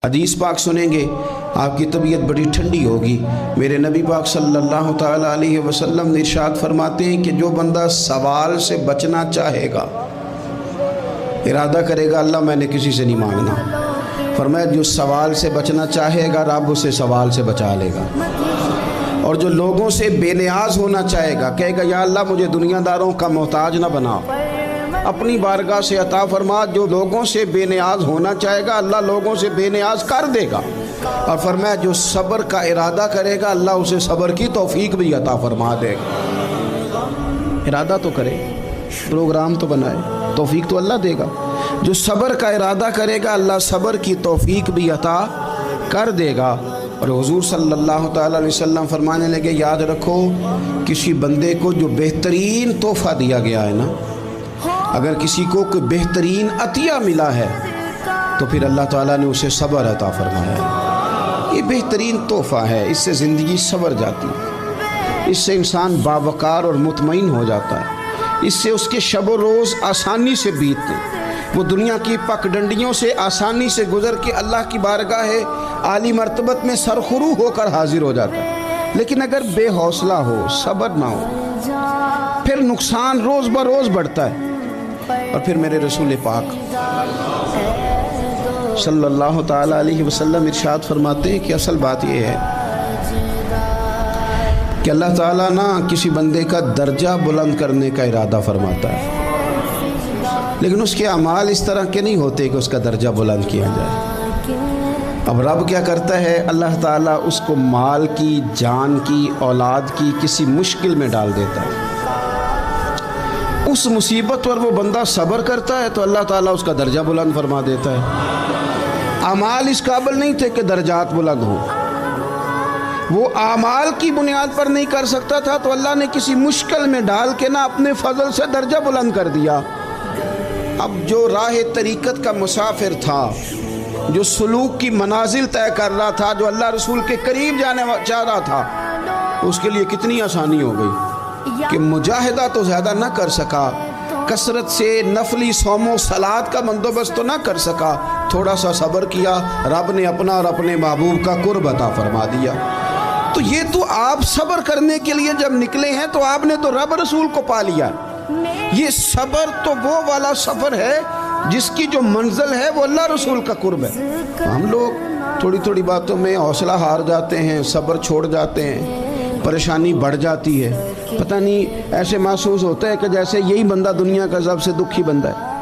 حدیث پاک سنیں گے آپ کی طبیعت بڑی ٹھنڈی ہوگی۔ میرے نبی پاک صلی اللہ تعالیٰ علیہ وسلم نے ارشاد فرماتے ہیں کہ جو بندہ سوال سے بچنا چاہے گا، ارادہ کرے گا اللہ میں نے کسی سے نہیں مانگنا، فرمایا جو سوال سے بچنا چاہے گا رب اسے سوال سے بچا لے گا۔ اور جو لوگوں سے بے نیاز ہونا چاہے گا، کہے گا یا اللہ مجھے دنیا داروں کا محتاج نہ بنا، اپنی بارگاہ سے عطا فرما۔ جو لوگوں سے بے نیاز ہونا چاہے گا اللہ لوگوں سے بے نیاز کر دے گا۔ اور فرمایا جو صبر کا ارادہ کرے گا اللہ اسے صبر کی توفیق بھی عطا فرما دے گا۔ ارادہ تو کرے، پروگرام تو بنائے، توفیق تو اللہ دے گا۔ جو صبر کا ارادہ کرے گا اللہ صبر کی توفیق بھی عطا کر دے گا۔ اور حضور صلی اللہ تعالیٰ علیہ وسلم فرمانے لگے یاد رکھو کسی بندے کو جو بہترین تحفہ دیا گیا ہے نا، اگر کسی کو کوئی بہترین عطیہ ملا ہے تو پھر اللہ تعالیٰ نے اسے صبر عطا فرمایا ہے۔ یہ بہترین تحفہ ہے، اس سے زندگی سنور جاتی ہے، اس سے انسان باوقار اور مطمئن ہو جاتا ہے، اس سے اس کے شب و روز آسانی سے بیتتے ہیں، وہ دنیا کی پک ڈنڈیوں سے آسانی سے گزر کے اللہ کی بارگاہ عالی مرتبت میں سرخرو ہو کر حاضر ہو جاتا ہے۔ لیکن اگر بے حوصلہ ہو، صبر نہ ہو، پھر نقصان روز بروز بڑھتا ہے۔ اور پھر میرے رسول پاک صلی اللہ تعالیٰ علیہ وسلم ارشاد فرماتے ہیں کہ اصل بات یہ ہے کہ اللہ تعالیٰ نہ کسی بندے کا درجہ بلند کرنے کا ارادہ فرماتا ہے، لیکن اس کے اعمال اس طرح کے نہیں ہوتے کہ اس کا درجہ بلند کیا جائے۔ اب رب کیا کرتا ہے، اللہ تعالیٰ اس کو مال کی، جان کی، اولاد کی کسی مشکل میں ڈال دیتا ہے۔ اس مصیبت پر وہ بندہ صبر کرتا ہے تو اللہ تعالیٰ اس کا درجہ بلند فرما دیتا ہے۔ اعمال اس قابل نہیں تھے کہ درجات بلند ہوں، وہ اعمال کی بنیاد پر نہیں کر سکتا تھا تو اللہ نے کسی مشکل میں ڈال کے نہ اپنے فضل سے درجہ بلند کر دیا۔ اب جو راہ طریقت کا مسافر تھا، جو سلوک کی منازل طے کر رہا تھا، جو اللہ رسول کے قریب جانے چاہ رہا تھا، اس کے لیے کتنی آسانی ہو گئی کہ مجاہدہ تو زیادہ نہ کر سکا، کثرت سے نفلی صوم و صلات کا بندوبست تو نہ کر سکا، تھوڑا سا صبر کیا، رب نے اپنا اور اپنے محبوب کا قرب عطا فرما دیا۔ تو یہ تو آپ صبر کرنے کے لیے جب نکلے ہیں تو آپ نے تو رب رسول کو پا لیا۔ یہ صبر تو وہ والا سفر ہے جس کی جو منزل ہے وہ اللہ رسول کا قرب ہے۔ ہم لوگ تھوڑی تھوڑی باتوں میں حوصلہ ہار جاتے ہیں، صبر چھوڑ جاتے ہیں، پریشانی بڑھ جاتی ہے، پتہ نہیں ایسے محسوس ہوتا ہے کہ جیسے یہی بندہ دنیا کا سب سے دکھی بندہ ہے۔